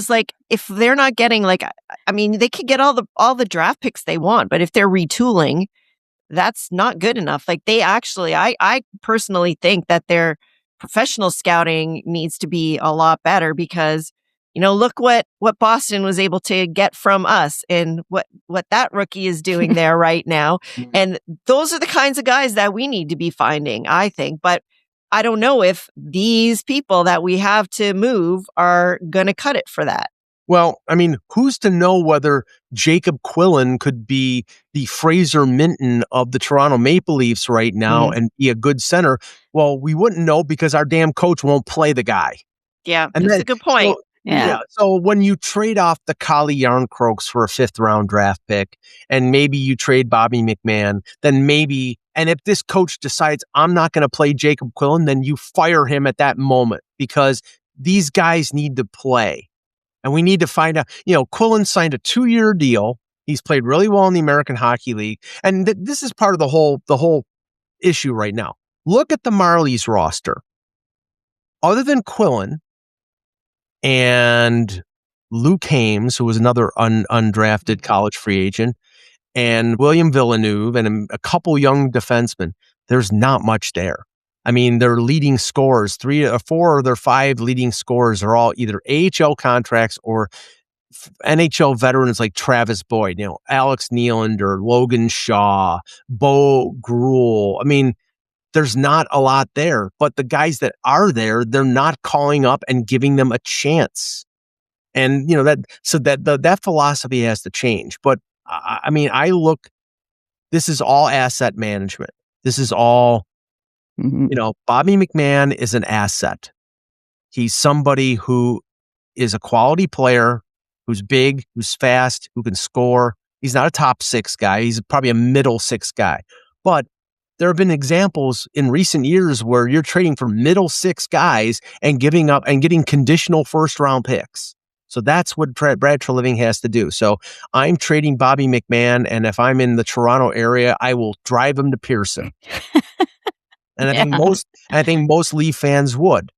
if they're not getting they could get all the draft picks they want, but if they're retooling, that's not good enough. They actually, I personally think that their professional scouting needs to be a lot better, because look what Boston was able to get from us, and what that rookie is doing there right now. And those are the kinds of guys that we need to be finding, I think. But I don't know if these people that we have to move are going to cut it for that. Well, I mean, who's to know whether Jacob Quillen could be the Fraser Minton of the Toronto Maple Leafs right now and be a good center? Well, we wouldn't know because our damn coach won't play the guy. Yeah, that's a good point. So when you trade off the Calle Jarnkrok's for a 5th-round draft pick, and maybe you trade Bobby McMahon, then maybe, and if this coach decides I'm not going to play Jacob Quillen, then you fire him at that moment, because these guys need to play. And we need to find out, Quillen signed a 2-year deal. He's played really well in the American Hockey League. And this is part of the whole issue right now. Look at the Marlies roster. Other than Quillen and Luke Hames, who was another undrafted college free agent, and William Villeneuve, and a couple young defensemen, there's not much there. I mean, their leading scorers, 3 or 4 of their 5 leading scorers are all either AHL contracts or NHL veterans like Travis Boyd, Alex Nylander, Logan Shaw, Bo Gruel. I mean, there's not a lot there, but the guys that are there, they're not calling up and giving them a chance. And, that philosophy has to change. But I mean, this is all asset management. This is all, Bobby McMahon is an asset. He's somebody who is a quality player, who's big, who's fast, who can score. He's not a top 6 guy. He's probably a middle 6 guy. But there have been examples in recent years where you're trading for middle 6 guys and giving up and getting conditional 1st-round picks. So that's what Brad Treliving has to do. So I'm trading Bobby McMahon, and if I'm in the Toronto area, I will drive him to Pearson. And I think most Leaf fans would.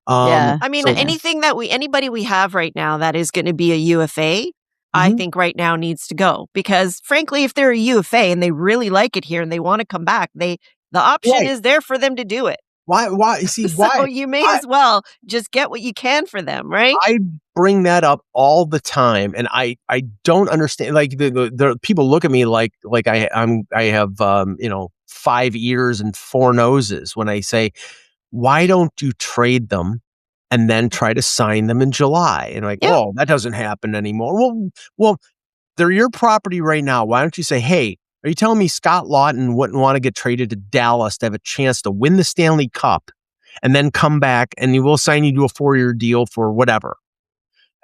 I mean, anybody we have right now that is going to be a UFA, I think right now needs to go, because frankly, if they're a UFA and they really like it here and they want to come back, the option is there for them to do it. Why? See, why? So you may as well just get what you can for them, right? I bring that up all the time, and I don't understand. The people look at me like I have 5 ears and 4 noses when I say, why don't you trade them and then try to sign them in July? And oh, that doesn't happen anymore. Well, they're your property right now. Why don't you say, hey, are you telling me Scott Lawton wouldn't want to get traded to Dallas to have a chance to win the Stanley Cup and then come back and he will sign you to a 4-year deal for whatever?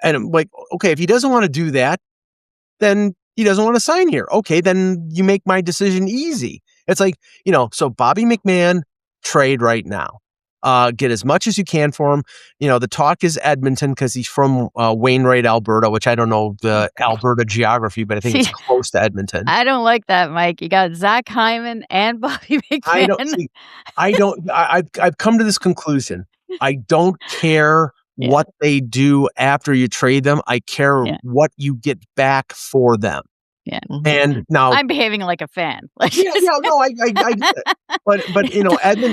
And I'm like, okay, if he doesn't want to do that, then he doesn't want to sign here. Okay, then you make my decision easy. It's so Bobby McMahon, trade right now. Get as much as you can for him. The talk is Edmonton because he's from Wainwright, Alberta, which I don't know the Alberta geography, but I think it's close to Edmonton. I don't like that, Mike. You got Zach Hyman and Bobby McMahon. I've come to this conclusion. I don't care what they do after you trade them. I care what you get back for them. Yeah. And now I'm behaving like a fan. I get it. But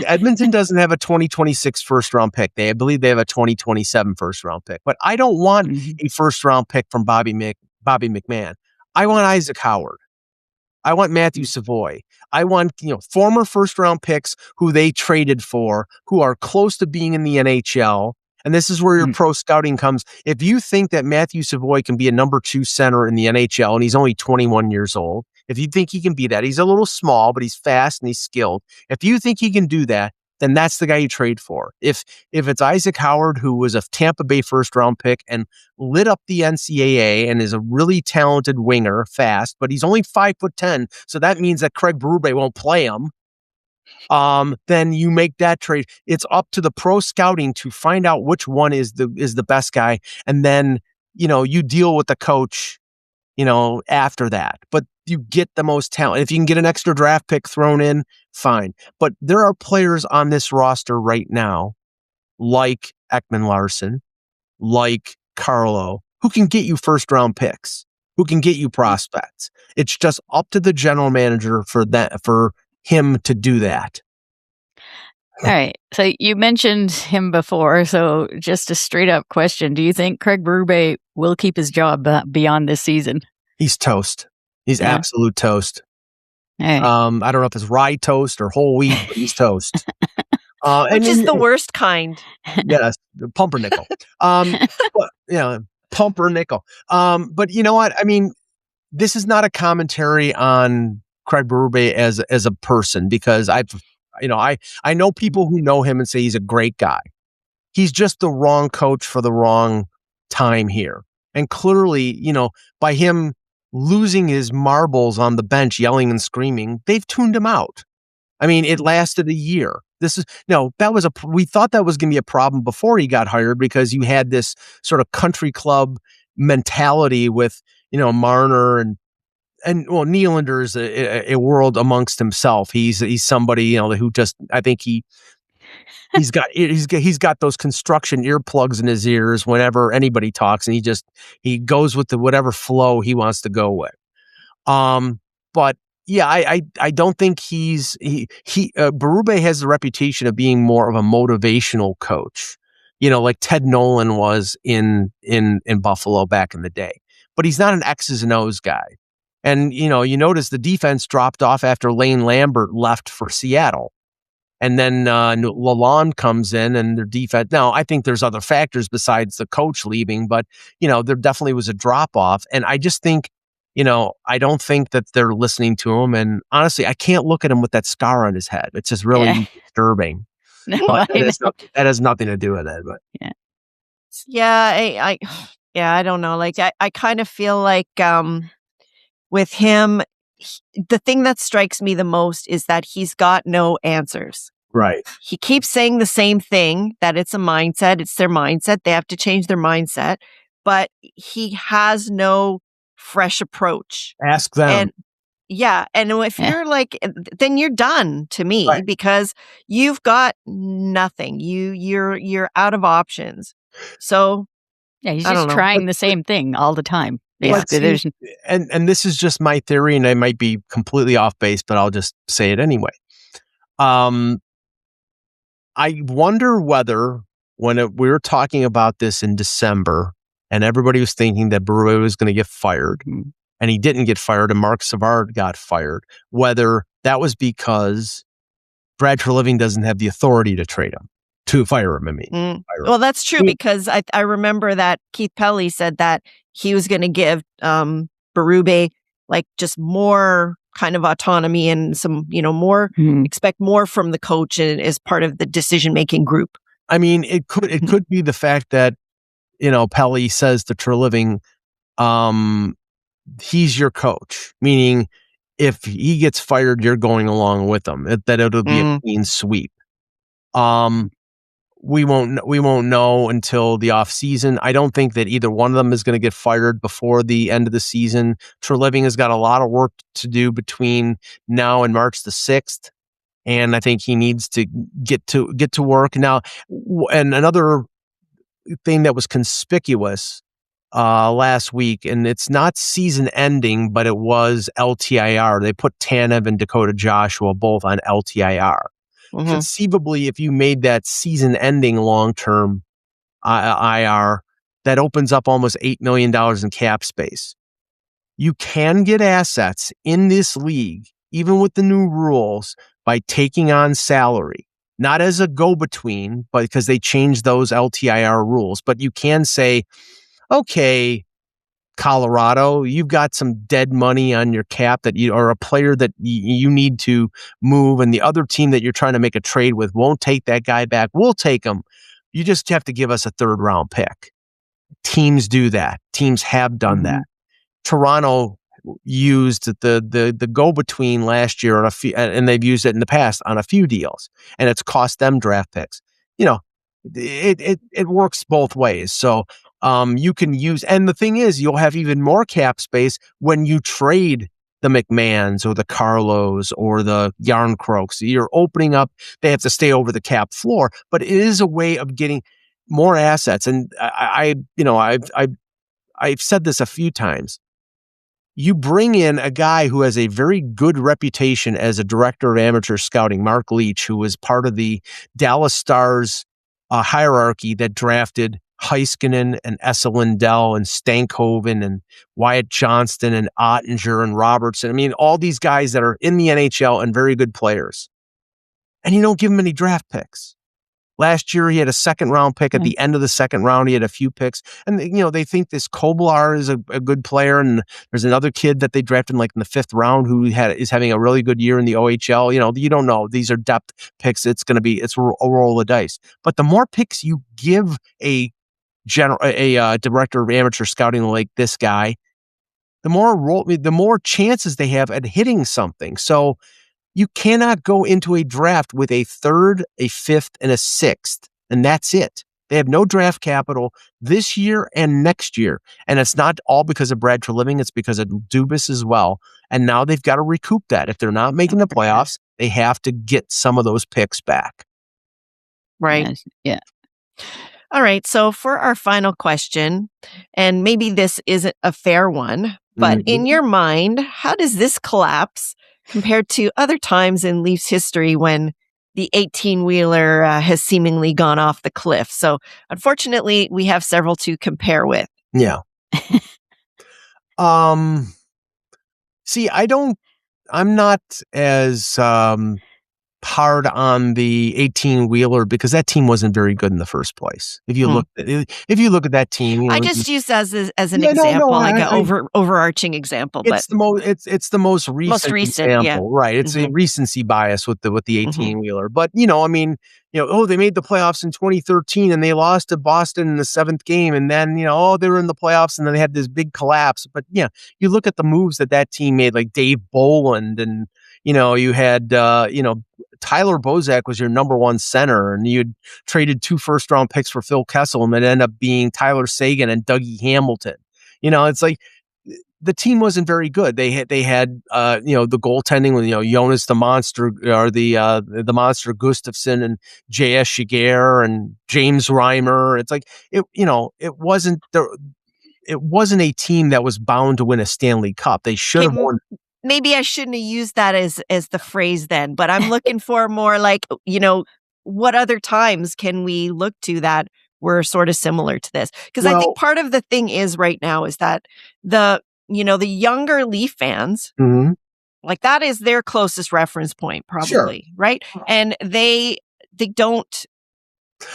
Edmonton doesn't have a 2026 first round pick. I believe they have a 2027 first round pick. But I don't want a first round pick from Bobby McMahon. I want Isaac Howard. I want Matthew Savoy. I want, former first round picks who they traded for, who are close to being in the NHL. And this is where your pro scouting comes. If you think that Matthew Savoy can be a number 2 center in the NHL and he's only 21 years old, if you think he can be that, he's a little small, but he's fast and he's skilled. If you think he can do that, then that's the guy you trade for. If it's Isaac Howard, who was a Tampa Bay first round pick and lit up the NCAA and is a really talented winger, fast, but he's only 5'10", so that means that Craig Berube won't play him. Then you make that trade. It's up to the pro scouting to find out which one is the best guy, and then you deal with the coach, after that. But you get the most talent. If you can get an extra draft pick thrown in, fine. But there are players on this roster right now, like Ekman-Larsson, like Carlo, who can get you first round picks, who can get you prospects. It's just up to the general manager for him to do that. All right. So you mentioned him before. So just a straight up question. Do you think Craig Berube will keep his job beyond this season? He's toast. He's absolute toast. Right. I don't know if it's rye toast or whole wheat, but he's toast. Which is the worst kind. Yes, pumpernickel. Pumpernickel. But you know what? I mean, this is not a commentary on Craig Berube as a person, because I know people who know him and say he's a great guy. He's just the wrong coach for the wrong time here. And clearly, by him losing his marbles on the bench, yelling and screaming, they've tuned him out. I mean, it lasted a year. We thought that was going to be a problem before he got hired, because you had this sort of country club mentality with, Marner and Nylander is a world amongst himself. He's somebody, who just, I think he's got those construction earplugs in his ears whenever anybody talks, and he goes with whatever flow he wants to go with. But yeah, I don't think Berube has the reputation of being more of a motivational coach, like Ted Nolan was in Buffalo back in the day. But he's not an X's and O's guy. And, you notice the defense dropped off after Lane Lambert left for Seattle. And then Lalonde comes in, and their defense. Now, I think there's other factors besides the coach leaving, but, there definitely was a drop off. And I just think, I don't think that they're listening to him. And honestly, I can't look at him with that scar on his head. It's just really disturbing. But that has nothing to do with it. But I don't know. Like, I kind of feel like with him, the thing that strikes me the most is that he's got no answers. Right. He keeps saying the same thing, that it's a mindset. It's their mindset. They have to change their mindset. But he has no fresh approach. Ask them. And if you're like, then you're done to me, right? Because you've got nothing. You're out of options. So he's just trying the same thing all the time. And this is just my theory, and I might be completely off base, but I'll just say it anyway. I wonder whether when we were talking about this in December, and everybody was thinking that Berube was going to get fired, and he didn't get fired, and Mark Savard got fired, whether that was because Brad Treliving doesn't have the authority to trade him. To fire him, I mean. Well, that's true, because I remember that Keith Pelly said that he was going to give Berube like just more kind of autonomy and some, more expect more from the coach and as part of the decision-making group. I mean, it could be the fact that, Pelly says to Treliving, he's your coach, meaning if he gets fired, you're going along with him, that it'll be a clean sweep. we won't know until the off season. I don't think that either one of them is going to get fired before the end of the season. Treliving has got a lot of work to do between now and March the 6th. And I think he needs to get to work now. And another thing that was conspicuous last week, and it's not season ending, but it was LTIR. They put Tanev and Dakota Joshua both on LTIR. Mhm. Conceivably, if you made that season ending long-term IR, that opens up almost $8 million in cap space. You can get assets in this league, even with the new rules, by taking on salary, not as a go-between, but because they changed those LTIR rules. But you can say, okay, Colorado, you've got some dead money on your cap that you are a player that you need to move, and the other team that you're trying to make a trade with won't take that guy back. We'll take him. You just have to give us a 3rd round pick. Teams do that. Teams have done that. Toronto used the go-between last year on a few, and they've used it in the past on a few deals, and it's cost them draft picks. It works both ways. So you can use, and the thing is, you'll have even more cap space when you trade the McMahons or the Carlos or the Yarncroaks. You're opening up. They have to stay over the cap floor, but it is a way of getting more assets. And I've said this a few times. You bring in a guy who has a very good reputation as a director of amateur scouting, Mark Leach, who was part of the Dallas Stars hierarchy that drafted Heiskanen and Esa Lindell and Stankoven and Wyatt Johnston and Ottinger and Robertson. I mean, all these guys that are in the NHL and very good players. And you don't give them any draft picks. Last year, he had a 2nd round pick. At the end of the 2nd round, he had a few picks. And, they think this Kobilar is a good player. And there's another kid that they drafted in the 5th round who is having a really good year in the OHL. You don't know. These are depth picks. It's a roll of dice. But the more picks you give a director of amateur scouting like this guy, the more chances they have at hitting something. So you cannot go into a draft with a 3rd, a 5th, and a 6th, and that's it. They have no draft capital this year and next year, and it's not all because of Brad Treliving. It's because of Dubas as well, and now they've got to recoup that. If they're not making the playoffs, they have to get some of those picks back. Right. Yeah. All right. So for our final question, and maybe this isn't a fair one, but in your mind, how does this collapse compared to other times in Leafs history when the 18-wheeler has seemingly gone off the cliff? So unfortunately, we have several to compare with. Yeah. See, I'm not as hard on the 18-wheeler because that team wasn't very good in the first place. If you look at that team, I just use as an example, an overarching example. It's the most recent example, yeah. Right? It's a recency bias with the 18-wheeler. But they made the playoffs in 2013 and they lost to Boston in the 7th game, and then they were in the playoffs and then they had this big collapse. But you look at the moves that team made, like Dave Boland, and you had Tyler Bozak was your number 1 center, and you'd traded 2 first-round picks for Phil Kessel, and it ended up being Tyler Seguin and Dougie Hamilton. It's like the team wasn't very good. They had the goaltending with Jonas the Monster, or the Monster Gustafsson, and J.S. Shiger and James Reimer. It's like it wasn't a team that was bound to win a Stanley Cup. They should have won. Maybe I shouldn't have used that as the phrase then, but I'm looking for more like, what other times can we look to that were sort of similar to this? Because I think part of the thing is right now is that the younger Leaf fans, like that is their closest reference point probably, right? And they don't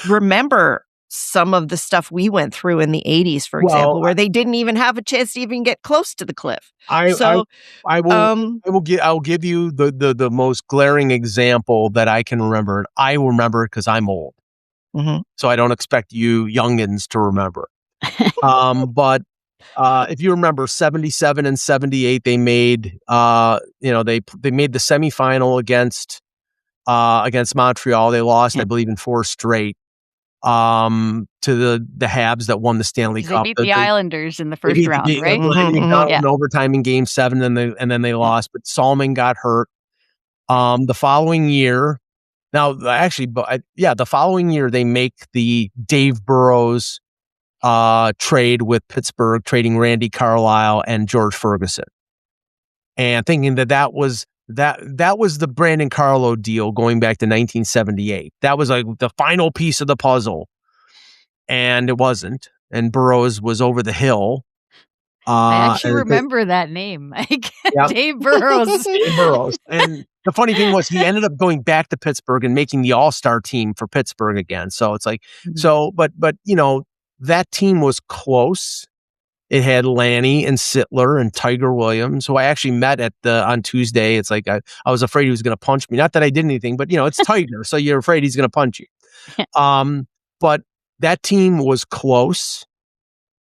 remember some of the stuff we went through in the 80s, for example, where they didn't even have a chance to even get close to the cliff. I'll give you the most glaring example that I can remember. And I remember it because I'm old. So I don't expect you youngins to remember. But if you remember 77 and 78, they made they made the semifinal against Montreal. They lost, I believe, in 4 straight. to the Habs that won the Stanley 'Cause Cup. they beat the Islanders in the They first beat round, right? Lightning down Yeah. in overtime in Game 7, and then they lost. But Salmon got hurt. The following year, the following year they make the Dave Burrows trade with Pittsburgh, trading Randy Carlyle and George Ferguson, and thinking that was the Brandon Carlo deal going back to 1978. That was like the final piece of the puzzle, and it wasn't. And Burrows was over the hill. I actually remember that name, like Yep. Dave Burrows. Dave Burrows. And the funny thing was, he ended up going back to Pittsburgh and making the All-Star team for Pittsburgh again. So it's like, but that team was close. It had Lanny and Sittler and Tiger Williams, who I actually met on Tuesday. It's like I was afraid he was going to punch me. Not that I did anything, but it's Tiger, so you're afraid he's going to punch you. But that team was close.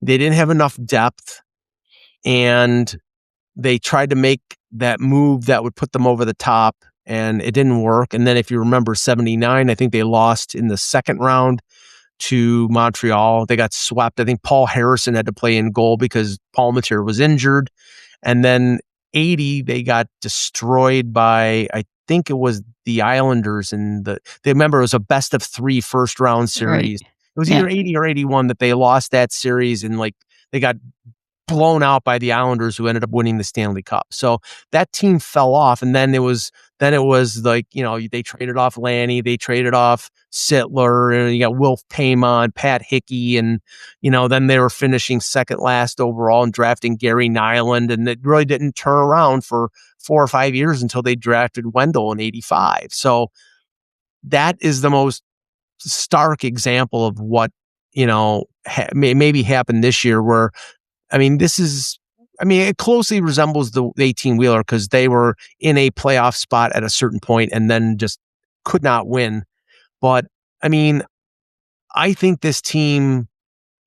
They didn't have enough depth, and they tried to make that move that would put them over the top, and it didn't work. And then if you remember 79, I think they lost in the second round to Montreal. They got swept. I think Paul Harrison had to play in goal because Palmateer was injured. And then 80, they got destroyed by, I think it was the Islanders. They remember it was a best of 3 first round series. Right. It was either 80 or 81 that they lost that series, and they got blown out by the Islanders, who ended up winning the Stanley Cup. So that team fell off. And then it was like, they traded off Lanny, they traded off Sittler, and you got Wilf Paymon, Pat Hickey, and, then they were finishing second last overall and drafting Gary Nyland. And it really didn't turn around for 4 or 5 years until they drafted Wendell in 85. So that is the most stark example of what, maybe happened this year, where, it closely resembles the 18-wheeler, because they were in a playoff spot at a certain point and then just could not win. But, I think this team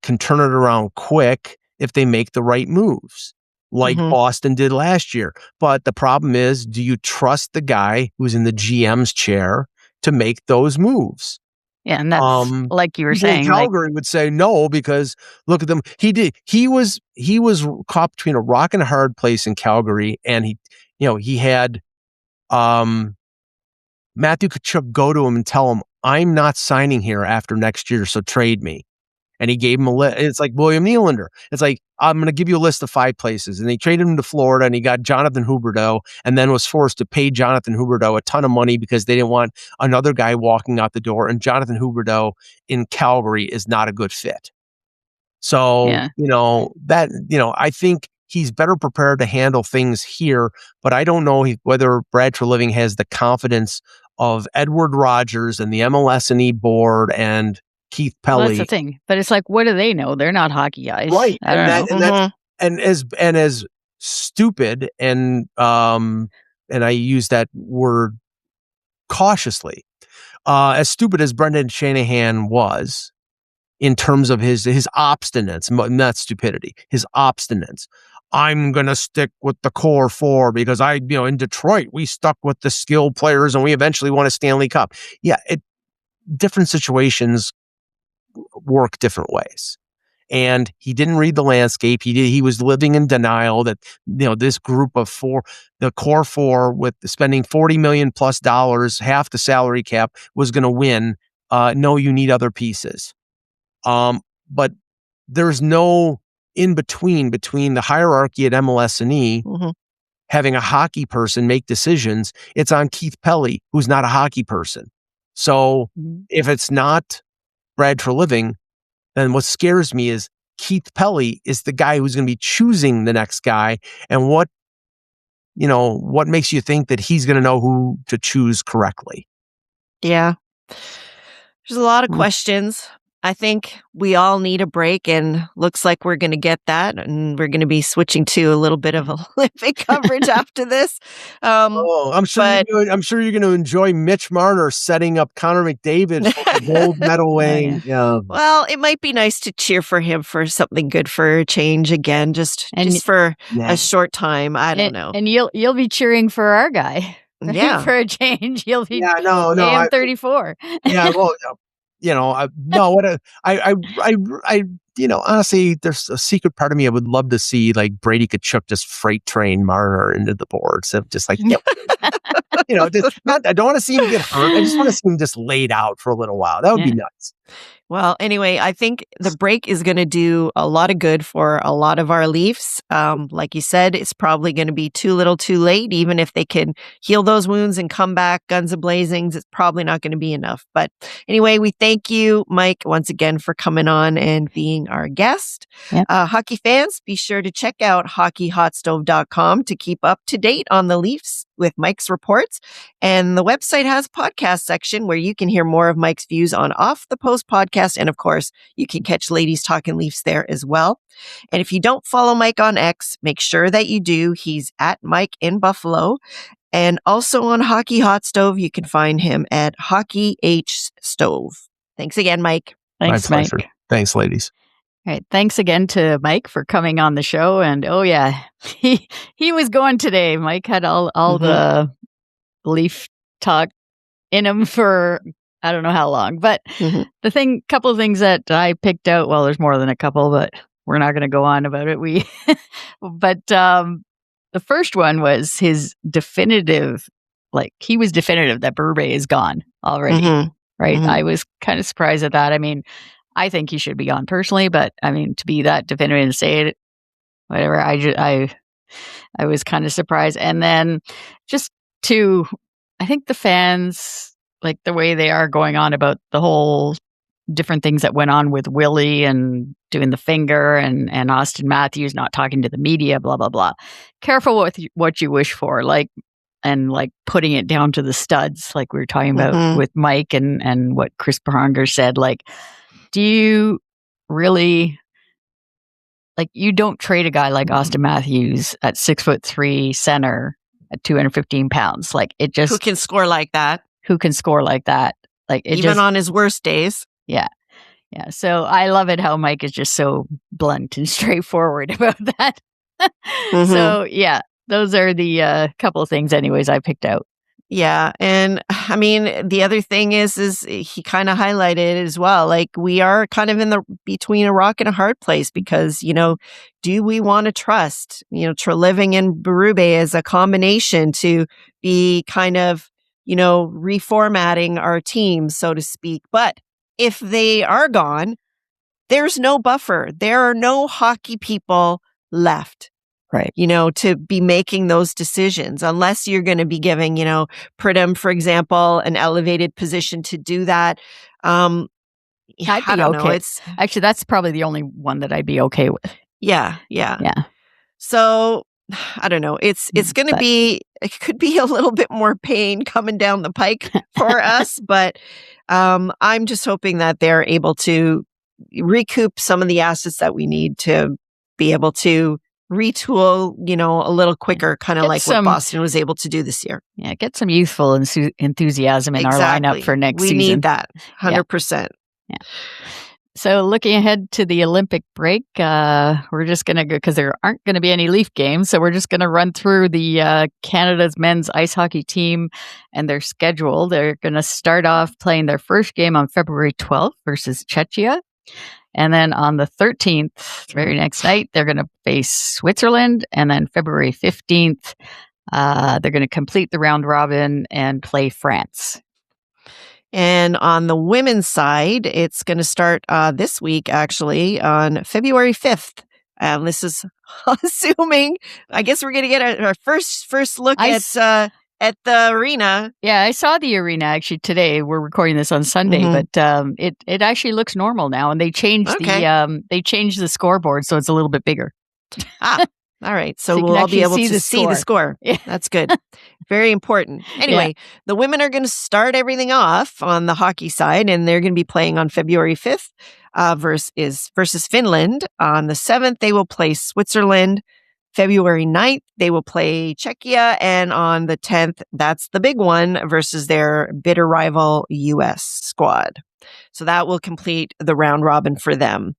can turn it around quick if they make the right moves, like Boston did last year. But the problem is, do you trust the guy who's in the GM's chair to make those moves? Yeah, and that's like you were saying. Calgary would say no, because look at them. He was caught between a rock and a hard place in Calgary, and he had Matthew Tkachuk go to him and tell him, "I'm not signing here after next year, so trade me." And he gave him a list. It's like William Nylander. It's like, I'm going to give you a list of 5 places. And they traded him to Florida, and he got Jonathan Huberdeau, and then was forced to pay Jonathan Huberdeau a ton of money because they didn't want another guy walking out the door. And Jonathan Huberdeau in Calgary is not a good fit. So, I think he's better prepared to handle things here, but I don't know whether Brad Treliving has the confidence of Edward Rogers and the MLS&E board and Keith Pelly. Well, that's the thing. But it's like, what do they know? They're not hockey guys. Right. I don't know. And as stupid, and I use that word cautiously, as stupid as Brendan Shanahan was in terms of his obstinance, not stupidity, his obstinance. I'm going to stick with the core 4 because in Detroit, we stuck with the skilled players and we eventually won a Stanley Cup. Yeah. Different situations work different ways. And he didn't read the landscape. He was living in denial that, this group of 4, the core 4, with spending $40 million plus, half the salary cap, was going to win. No, you need other pieces. But there's no in between the hierarchy at MLS&E having a hockey person make decisions. It's on Keith Pelly, who's not a hockey person. So if it's not Brad Treliving, then what scares me is Keith Pelly is the guy who's going to be choosing the next guy. And what makes you think that he's going to know who to choose correctly? Yeah. There's a lot of questions. I think we all need a break, and looks like we're going to get that. And we're going to be switching to a little bit of Olympic coverage after this. I'm sure you're going to enjoy Mitch Marner setting up Connor McDavid for gold medal weighing. Yeah. Well, it might be nice to cheer for him for something good for a change again, just for a short time. I don't know. And you'll be cheering for our guy. Yeah. For a change. You'll be AM 34. Yeah, well, No, honestly, there's a secret part of me. I would love to see like Brady Kachuk just freight train Marner into the boards of just like, just not. I don't want to see him get hurt. I just want to see him just laid out for a little while. That would be nice. Well, anyway, I think the break is going to do a lot of good for a lot of our Leafs. Like you said, it's probably going to be too little too late. Even if they can heal those wounds and come back guns a-blazing, it's probably not going to be enough. But anyway, we thank you, Mike, once again for coming on and being our guest. Yep. Hockey fans, be sure to check out hockeyhotstove.com to keep up to date on the Leafs with Mike's reports. And the website has a podcast section where you can hear more of Mike's views on Off the Post podcast. And of course, you can catch Ladies Talkin Leafs there as well. And if you don't follow Mike on X, make sure that you do. He's at Mike in Buffalo. And also on Hockey Hot Stove, you can find him at Hockey H Stove. Thanks again, Mike. Thanks, My Mike. pleasure. Thanks, ladies. All right. Thanks again to Mike for coming on the show. And he was going today. Mike had all the Leaf talk in him for I don't know how long. But couple of things that I picked out, well, there's more than a couple, but we're not going to go on about it. But the first one was his definitive, he was definitive that Berube is gone already. Right. I was kind of surprised at that. I mean, I think he should be gone personally, but I mean, to be that definitive and say it, whatever, I was kind of surprised. And then I think the fans, like the way they are going on about the whole different things that went on with Willie and doing the finger and Austin Matthews not talking to the media, blah, blah, blah. Careful with what you wish for, and putting it down to the studs, like we were talking about with Mike and what Chris Pronger said. Do you really, you don't trade a guy like Austin Matthews at 6'3" center at 215 pounds. It just, who can score like that? Even on his worst days. Yeah. Yeah. So I love it how Mike is just so blunt and straightforward about that. So yeah, those are the couple of things anyways I picked out. Yeah. And I mean, the other thing is he kind of highlighted it as well. We are kind of between a rock and a hard place because, do we want to trust, Treliving and Berube as a combination to be kind of, reformatting our team, so to speak. But if they are gone, there's no buffer. There are no hockey people left. Right. To be making those decisions, unless you're going to be giving, Pridham, for example, an elevated position to do that. I'd be okay. Actually, that's probably the only one that I'd be okay with. Yeah. So I don't know. It's going to be, it could be a little bit more pain coming down the pike for us, but I'm just hoping that they're able to recoup some of the assets that we need to be able to retool, a little quicker, kind of like what Boston was able to do this year. Yeah, get some youthful enthusiasm in our lineup for next season. We need that, 100%. Yeah. So looking ahead to the Olympic break, we're just going to go, because there aren't going to be any Leaf games, so we're just going to run through the Canada's men's ice hockey team and their schedule. They're going to start off playing their first game on February 12th versus Czechia. And then on the 13th, very next night, they're going to face Switzerland. And then February 15th, they're going to complete the round robin and play France. And on the women's side, it's going to start this week, actually, on February 5th. This is assuming, I guess we're going to get our first look at the arena. Yeah, I saw the arena actually today. We're recording this on Sunday, but it actually looks normal now, and they changed the scoreboard so it's a little bit bigger. All right. So we'll all be able to see the score. Yeah. That's good. Very important. Anyway, the women are going to start everything off on the hockey side, and they're going to be playing on February 5th versus Finland. On the 7th, they will play Switzerland. February 9th, they will play Czechia. And on the 10th, that's the big one, versus their bitter rival U.S. squad. So that will complete the round robin for them.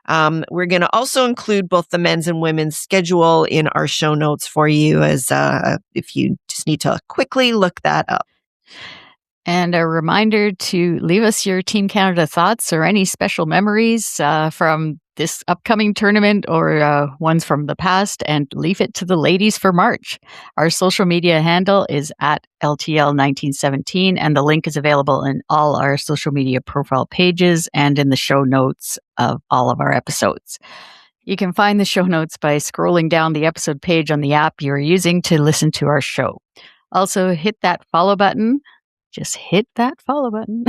We're going to also include both the men's and women's schedule in our show notes for you, as if you just need to quickly look that up. And a reminder to leave us your Team Canada thoughts or any special memories from this upcoming tournament or ones from the past, and leave it to the ladies for March. Our social media handle is at LTL1917, and the link is available in all our social media profile pages and in the show notes of all of our episodes. You can find the show notes by scrolling down the episode page on the app you're using to listen to our show. Also, hit that follow button. Just hit that follow button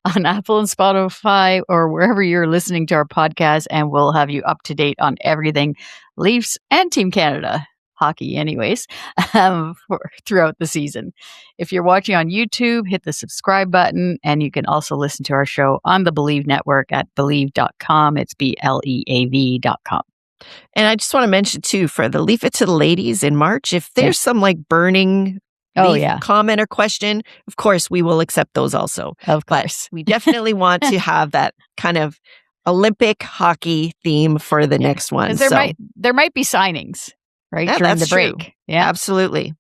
on Apple and Spotify or wherever you're listening to our podcast, and we'll have you up to date on everything Leafs and Team Canada hockey anyways, throughout the season. If you're watching on YouTube, hit the subscribe button, and you can also listen to our show on the Believe Network at Believe.com. It's BLEAV.com. And I just want to mention, too, for the Leave It to the Ladies in March, if there's some burning comment or question, of course, we will accept those also. Of course. But we definitely want to have that kind of Olympic hockey theme for the next one. There might be signings, right, during the break. True. Yeah, absolutely.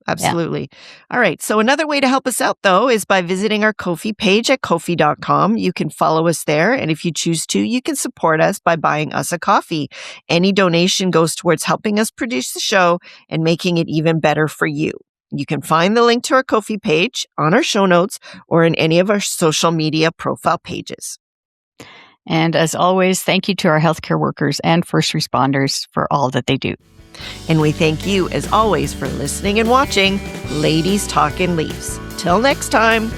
All right. So another way to help us out, though, is by visiting our Ko-fi page at Ko-fi.com. You can follow us there. And if you choose to, you can support us by buying us a coffee. Any donation goes towards helping us produce the show and making it even better for you. You can find the link to our Ko-fi page on our show notes or in any of our social media profile pages. And as always, thank you to our healthcare workers and first responders for all that they do. And we thank you, as always, for listening and watching Ladies Talkin Leafs. Till next time,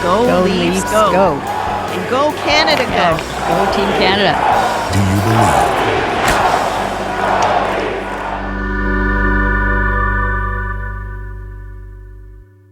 go Leafs, go. And go Canada, go. Go Team Canada. Do you believe?